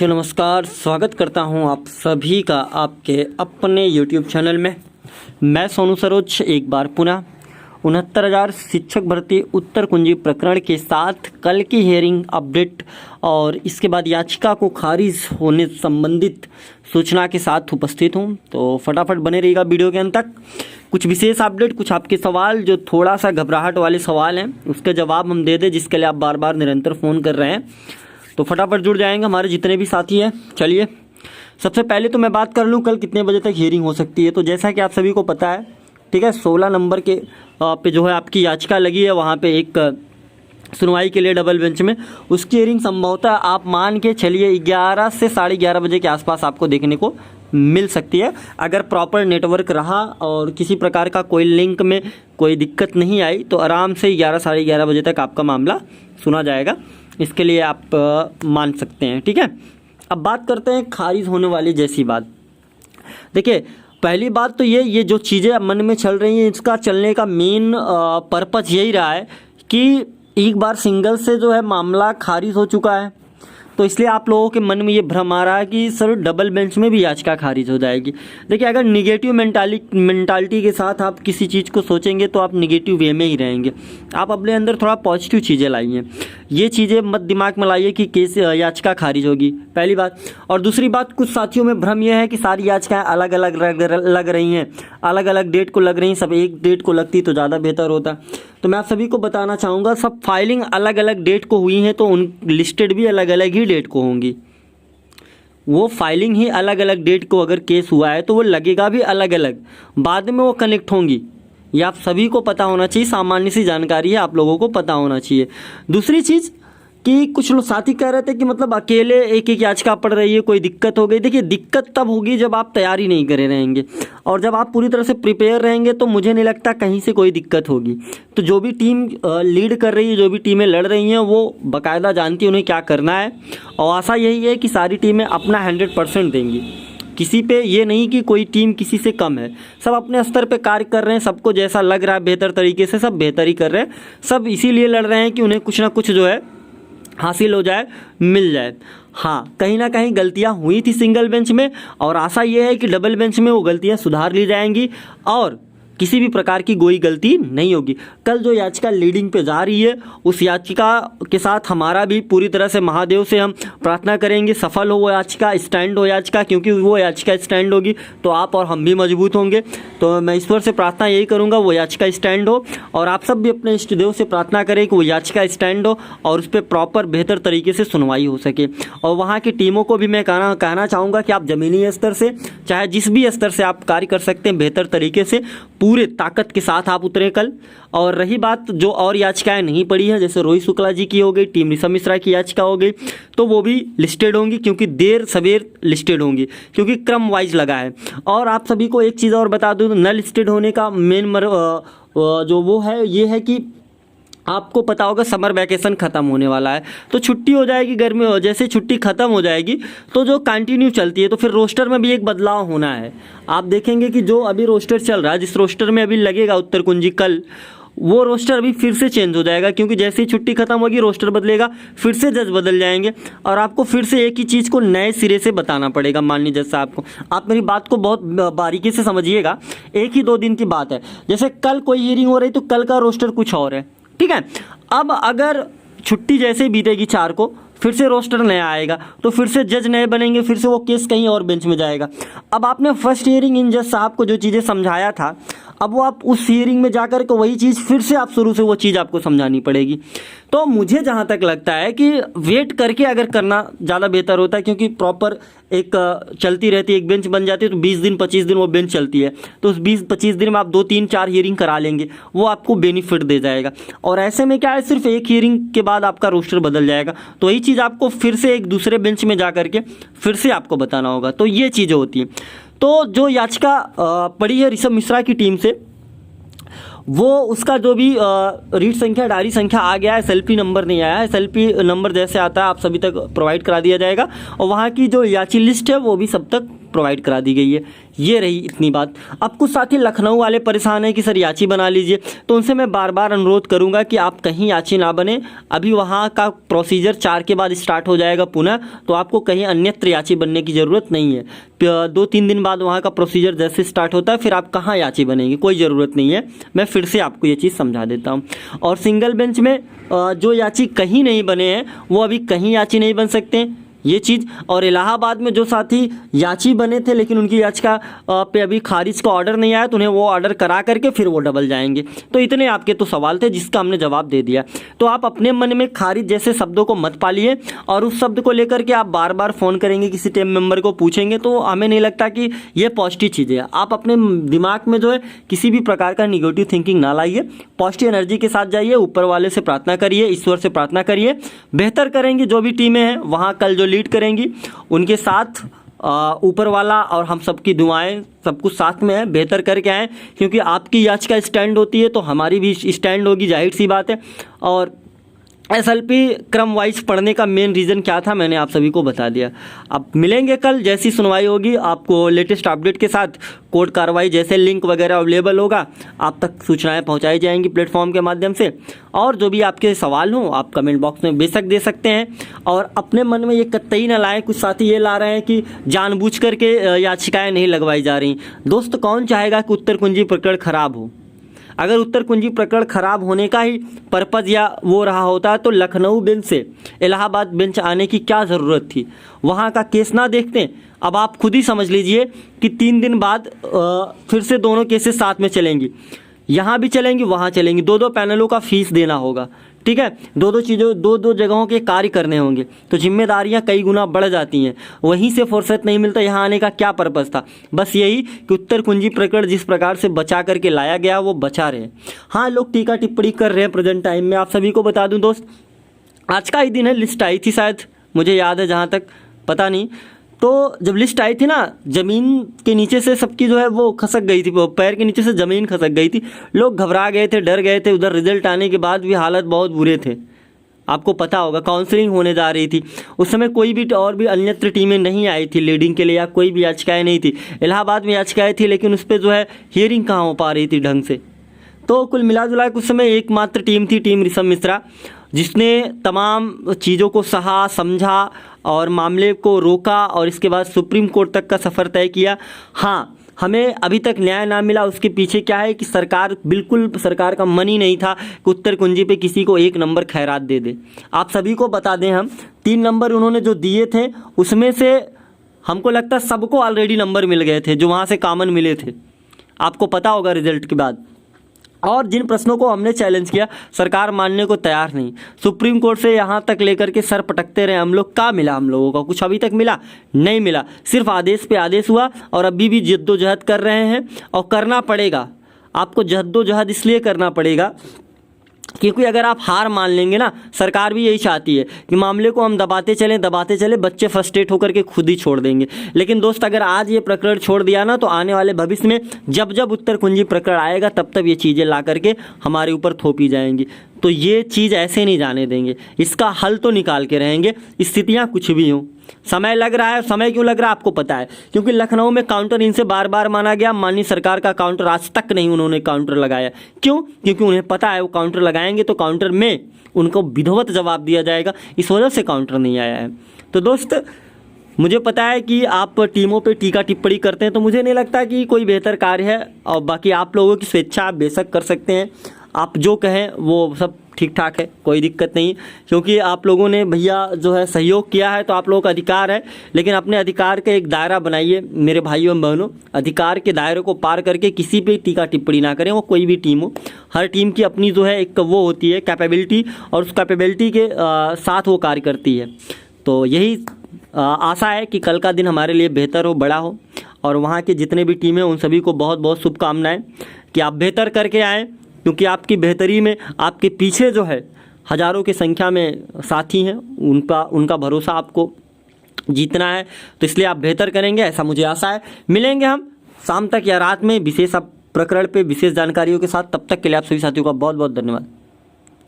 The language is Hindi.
तो नमस्कार, स्वागत करता हूं आप सभी का आपके अपने YouTube चैनल में। मैं सोनू सरोज एक बार पुनः 69,000 शिक्षक भर्ती उत्तर कुंजी प्रकरण के साथ कल की हियरिंग अपडेट और इसके बाद याचिका को खारिज होने संबंधित सूचना के साथ उपस्थित हूं। तो फटाफट बने रहिएगा वीडियो के अंत तक। कुछ विशेष अपडेट, कुछ आपके सवाल जो थोड़ा सा घबराहट वाले सवाल हैं उसके जवाब हम दे दें, जिसके लिए आप बार बार निरंतर फ़ोन कर रहे हैं। तो फटाफट जुड़ जाएंगे हमारे जितने भी साथी हैं। चलिए, सबसे पहले तो मैं बात कर लूँ कल कितने बजे तक हियरिंग हो सकती है। तो जैसा कि आप सभी को पता है, ठीक है, 16 नंबर के पे जो है आपकी याचिका लगी है, वहाँ पे एक सुनवाई के लिए डबल बेंच में उसकी हियरिंग संभवतः आप मान के चलिए 11 से 11:30 बजे के आसपास आपको देखने को मिल सकती है। अगर प्रॉपर नेटवर्क रहा और किसी प्रकार का कोई लिंक में कोई दिक्कत नहीं आई तो आराम से 11 साढ़े 11 बजे तक आपका मामला सुना जाएगा। इसके लिए आप मान सकते हैं, ठीक है। अब बात करते हैं खारिज होने वाली जैसी बात। देखिए, पहली बात तो ये जो चीज़ें मन में चल रही हैं, इसका चलने का मेन पर्पस यही रहा है कि एक बार सिंगल से जो है मामला खारिज हो चुका है, तो इसलिए आप लोगों के मन में ये भ्रम आ रहा है कि सर डबल बेंच में भी याचिका खारिज हो जाएगी। देखिए, अगर निगेटिव मेंटालिटी के साथ आप किसी चीज़ को सोचेंगे तो आप निगेटिव वे में ही रहेंगे। आप अपने अंदर थोड़ा पॉजिटिव चीज़ें लाइए। ये चीज़ें मत दिमाग में लाइए कि केस याचिका खारिज होगी, पहली बात। और दूसरी बात, कुछ साथियों में भ्रम यह है कि सारी याचिकाएँ अलग अलग लग रही हैं, अलग अलग डेट को लग रही हैं, सब एक डेट को लगती तो ज़्यादा बेहतर होता। तो मैं आप सभी को बताना चाहूँगा, सब फाइलिंग अलग अलग डेट को हुई हैं तो उन लिस्टेड भी अलग अलग ही डेट को होंगी। वो फाइलिंग ही अलग अलग डेट को अगर केस हुआ है तो वो लगेगा भी अलग अलग, बाद में वो कनेक्ट होंगी। ये आप सभी को पता होना चाहिए, सामान्य सी जानकारी है, आप लोगों को पता होना चाहिए। दूसरी चीज़ कि कुछ लोग साथी कह रहे थे कि मतलब अकेले एक एक याचिका पड़ रही है, कोई दिक्कत हो गई। देखिए, दिक्कत तब होगी जब आप तैयारी नहीं करे रहेंगे, और जब आप पूरी तरह से प्रिपेयर रहेंगे तो मुझे नहीं लगता कहीं से कोई दिक्कत होगी। तो जो भी टीम लीड कर रही है, जो भी टीमें लड़ रही हैं, वो बाकायदा जानती है उन्हें क्या करना है, और आशा यही है कि सारी टीमें अपना 100% देंगी। किसी पे ये नहीं कि कोई टीम किसी से कम है, सब अपने स्तर पे कार्य कर रहे हैं। सबको जैसा लग रहा है बेहतर तरीके से, सब बेहतर ही कर रहे हैं। सब इसीलिए लड़ रहे हैं कि उन्हें कुछ ना कुछ जो है हासिल हो जाए, मिल जाए। हाँ, कहीं ना कहीं गलतियां हुई थी सिंगल बेंच में, और आशा ये है कि डबल बेंच में वो गलतियां सुधार ली जाएंगी और किसी भी प्रकार की कोई गलती नहीं होगी। कल जो याचिका लीडिंग पे जा रही है, उस याचिका के साथ हमारा भी पूरी तरह से महादेव से हम प्रार्थना करेंगे सफल हो वो याचिका, स्टैंड हो याचिका, क्योंकि वो याचिका स्टैंड होगी तो आप और हम भी मजबूत होंगे। तो मैं ईश्वर से प्रार्थना यही करूँगा वो याचिका स्टैंड हो, और आप सब भी अपने इष्ट देव से प्रार्थना करें कि वो याचिका स्टैंड हो और उस पर प्रॉपर बेहतर तरीके से सुनवाई हो सके। और वहाँ की टीमों को भी मैं कहना चाहूँगा कि आप ज़मीनी स्तर से, चाहे जिस भी स्तर से आप कार्य कर सकते हैं, बेहतर तरीके से पूरे ताकत के साथ आप उतरे कल। और रही बात जो और याचिकाएं नहीं पड़ी हैं, जैसे रोहित शुक्ला जी की हो गई, टीम ऋषभ मिश्रा की याचिका हो गई, तो वो भी लिस्टेड होंगी, क्योंकि देर सवेर लिस्टेड होंगी, क्योंकि क्रम वाइज लगा है। और आप सभी को एक चीज़ और बता दूँ, न लिस्टेड होने का मेन जो वो है ये है कि आपको पता होगा समर वैकेशन ख़त्म होने वाला है, तो छुट्टी हो जाएगी गर्मी, जैसे छुट्टी ख़त्म हो जाएगी तो जो कंटिन्यू चलती है, तो फिर रोस्टर में भी एक बदलाव होना है। आप देखेंगे कि जो अभी रोस्टर चल रहा है, जिस रोस्टर में अभी लगेगा उत्तर कुंजी कल, वो रोस्टर अभी फिर से चेंज हो जाएगा, क्योंकि जैसे ही छुट्टी खत्म होगी रोस्टर बदलेगा, फिर से जज बदल जाएंगे, और आपको फिर से एक ही चीज़ को नए सिरे से बताना पड़ेगा। मान लीजिए जैसा आप मेरी बात को बहुत बारीकी से समझिएगा, एक ही 2 दिन की बात है। जैसे कल कोई हियरिंग हो रही तो कल का रोस्टर कुछ और है, ठीक है। अब अगर छुट्टी जैसे बीतेगी 4 को, फिर से रोस्टर नया आएगा, तो फिर से जज नए बनेंगे, फिर से वो केस कहीं और बेंच में जाएगा। अब आपने फर्स्ट हियरिंग इन जज साहब को जो चीज़ें समझाया था, अब वो आप उस हियरिंग में जाकर के वही चीज़ फिर से आप शुरू से वो चीज़ आपको समझानी पड़ेगी। तो मुझे जहाँ तक लगता है कि वेट करके अगर करना ज़्यादा बेहतर होता है, क्योंकि प्रॉपर एक चलती रहती है, एक बेंच बन जाती है तो 20 दिन 25 दिन वो बेंच चलती है, तो उस 20-25 दिन में आप 2 3 4 हियरिंग करा लेंगे, वो आपको बेनिफिट दे जाएगा। और ऐसे में क्या है, सिर्फ एक हियरिंग के बाद आपका रोस्टर बदल जाएगा, तो यही चीज़ आपको फिर से एक दूसरे बेंच में जा करके फिर से आपको बताना होगा। तो ये चीज़ें होती हैं। तो जो याचिका पड़ी है ऋषभ मिश्रा की टीम से, वो उसका जो भी रीड संख्या, डायरी संख्या आ गया है, SLP नंबर नहीं आया है। SLP नंबर जैसे आता है आप सभी तक प्रोवाइड करा दिया जाएगा, और वहाँ की जो याची लिस्ट है वो भी सब तक प्रोवाइड करा दी गई है। ये रही इतनी बात। अब कुछ साथी लखनऊ वाले परेशान हैं कि सर याची बना लीजिए, तो उनसे मैं बार बार अनुरोध करूंगा कि आप कहीं याची ना बने। अभी वहाँ का प्रोसीजर 4 के बाद स्टार्ट हो जाएगा पुनः, तो आपको कहीं अन्यत्र याची बनने की ज़रूरत नहीं है। 2-3 दिन बाद वहाँ का प्रोसीजर जैसे स्टार्ट होता है फिर आप कहाँ याची बनेंगे, कोई ज़रूरत नहीं है। मैं फिर से आपको ये चीज़ समझा देता हूँ। और सिंगल बेंच में जो याची कहीं नहीं बने हैं वो अभी कहीं याची नहीं बन सकते, ये चीज़। और इलाहाबाद में जो साथी याची बने थे लेकिन उनकी याचिका पे अभी खारिज का ऑर्डर नहीं आया, तो उन्हें वो ऑर्डर करा करके फिर वो डबल जाएंगे। तो इतने आपके तो सवाल थे जिसका हमने जवाब दे दिया। तो आप अपने मन में खारिज जैसे शब्दों को मत पालिए, और उस शब्द को लेकर के आप बार बार फ़ोन करेंगे, किसी टीम मेंबर को पूछेंगे, तो हमें नहीं लगता कि ये पॉजिटिव चीज़ है। आप अपने दिमाग में जो है किसी भी प्रकार का निगेटिव थिंकिंग ना लाइए, पॉजिटिव एनर्जी के साथ जाइए, ऊपर वाले से प्रार्थना करिए, ईश्वर से प्रार्थना करिए। बेहतर करेंगे जो भी टीमें हैं वहाँ कल जो लीड करेंगी उनके साथ ऊपर वाला और हम सबकी दुआएं सब कुछ साथ में है, बेहतर करके आएँ। क्योंकि आपकी याचिका स्टैंड होती है तो हमारी भी स्टैंड होगी, जाहिर सी बात है। और SLP क्रम वाइज पढ़ने का मेन रीज़न क्या था मैंने आप सभी को बता दिया। अब मिलेंगे कल, जैसी सुनवाई होगी आपको लेटेस्ट अपडेट के साथ, कोर्ट कार्रवाई जैसे लिंक वगैरह अवेलेबल होगा आप तक सूचनाएं पहुंचाई जाएंगी प्लेटफॉर्म के माध्यम से। और जो भी आपके सवाल हों आप कमेंट बॉक्स में बेशक दे सकते हैं। और अपने मन में ये कतई ना लाएं, कुछ साथी ये ला रहे हैं कि जानबूझ करके याचिकाएँ नहीं लगवाई जा रही। दोस्त कौन चाहेगा कि उत्तर कुंजी प्रकरण खराब हो? अगर उत्तर कुंजी प्रकरण खराब होने का ही पर्पज़ या वो रहा होता तो लखनऊ बेंच से इलाहाबाद बेंच आने की क्या ज़रूरत थी? वहाँ का केस ना देखते। अब आप खुद ही समझ लीजिए कि 3 दिन बाद फिर से दोनों केसेस साथ में चलेंगी, यहाँ भी चलेंगी वहाँ चलेंगी, 2-2 पैनलों का फीस देना होगा, ठीक है, 2-2 चीज़ों 2-2 जगहों के कार्य करने होंगे, तो जिम्मेदारियां कई गुना बढ़ जाती हैं। वहीं से फुर्सत नहीं मिलता, यहाँ आने का क्या पर्पज़ था? बस यही कि उत्तर कुंजी प्रकरण जिस प्रकार से बचा करके लाया गया वो बचा रहे। हाँ, लोग टीका टिप्पणी कर रहे हैं प्रेजेंट टाइम में। आप सभी को बता दूं दोस्त, आज का ही दिन है, लिस्ट आई थी शायद, मुझे याद है जहाँ तक, पता नहीं। तो जब लिस्ट आई थी ना, ज़मीन के नीचे से सबकी जो है वो खसक गई थी, पैर के नीचे से ज़मीन खसक गई थी। लोग घबरा गए थे, डर गए थे। उधर रिजल्ट आने के बाद भी हालत बहुत बुरे थे, आपको पता होगा। काउंसलिंग होने जा रही थी उस समय, कोई भी और भी अन्यत्र टीमें नहीं आई थी लीडिंग के लिए, या कोई भी याचिकाएँ नहीं थी। इलाहाबाद में याचिकाएँ थी लेकिन उस पर जो है हियरिंग कहाँ हो पा रही थी ढंग से। तो कुल मिला जुला के उस समय एकमात्र टीम थी, टीम ऋषभ मिश्रा, जिसने तमाम चीज़ों को सहा, समझा और मामले को रोका और इसके बाद सुप्रीम कोर्ट तक का सफ़र तय किया। हाँ, हमें अभी तक न्याय ना मिला, उसके पीछे क्या है कि बिल्कुल सरकार का मन ही नहीं था कि उत्तर कुंजी पे किसी को 1 नंबर खैरात दे दे। आप सभी को बता दें, हम 3 नंबर उन्होंने जो दिए थे उसमें से हमको लगता है सबको ऑलरेडी नंबर मिल गए थे जो वहाँ से कॉमन मिले थे, आपको पता होगा रिजल्ट के बाद। और जिन प्रश्नों को हमने चैलेंज किया सरकार मानने को तैयार नहीं। सुप्रीम कोर्ट से यहाँ तक लेकर के सर पटकते रहे हम लोग, क्या मिला हम लोगों को? कुछ अभी तक मिला नहीं मिला, सिर्फ आदेश पे आदेश हुआ। और अभी भी जद्दोजहद कर रहे हैं और करना पड़ेगा आपको। जद्दोजहद इसलिए करना पड़ेगा क्योंकि अगर आप हार मान लेंगे ना, सरकार भी यही चाहती है कि मामले को हम दबाते चले, बच्चे फ्रस्ट्रेट होकर के खुद ही छोड़ देंगे। लेकिन दोस्त, अगर आज ये प्रकरण छोड़ दिया ना, तो आने वाले भविष्य में जब जब उत्तर कुंजी प्रकरण आएगा तब तब ये चीज़ें ला करके हमारे ऊपर थोपी जाएंगी। तो ये चीज़ ऐसे नहीं जाने देंगे, इसका हल तो निकाल के रहेंगे, स्थितियाँ कुछ भी हों। समय लग रहा है, समय क्यों लग रहा है आपको पता है, क्योंकि लखनऊ में काउंटर इनसे बार बार माना गया। माननीय सरकार का काउंटर आज तक नहीं उन्होंने काउंटर लगाया। क्यों? क्योंकि उन्हें पता है वो काउंटर लगाएंगे तो काउंटर में उनको विधिवत जवाब दिया जाएगा, इस वजह से काउंटर नहीं आया है। तो दोस्त, मुझे पता है कि आप टीमों पे टीका टिप्पणी करते हैं, तो मुझे नहीं लगता कि कोई बेहतर कार्य है। और बाकी आप लोगों की स्वेच्छा, आप बेशक कर सकते हैं, आप जो कहें वो सब ठीक ठाक है, कोई दिक्कत नहीं। क्योंकि आप लोगों ने भैया जो है सहयोग किया है तो आप लोगों का अधिकार है, लेकिन अपने अधिकार का एक दायरा बनाइए मेरे भाइयों एवं बहनों। अधिकार के दायरे को पार करके किसी पे टीका टिप्पणी ना करें, वो कोई भी टीम हो। हर टीम की अपनी जो है एक वो होती है कैपेबिलिटी, और उस कैपेबिलिटी के साथ वो कार्य करती है। तो यही आशा है कि कल का दिन हमारे लिए बेहतर हो, बड़ा हो। और वहाँ के जितने भी टीम हैं उन सभी को बहुत बहुत शुभकामनाएं कि आप बेहतर करके आएँ, क्योंकि आपकी बेहतरी में आपके पीछे जो है हज़ारों की संख्या में साथी हैं, उनका भरोसा आपको जीतना है। तो इसलिए आप बेहतर करेंगे, ऐसा मुझे आशा है। मिलेंगे हम शाम तक या रात में विशेष प्रकरण पे विशेष जानकारियों के साथ। तब तक के लिए आप सभी साथियों का बहुत बहुत धन्यवाद।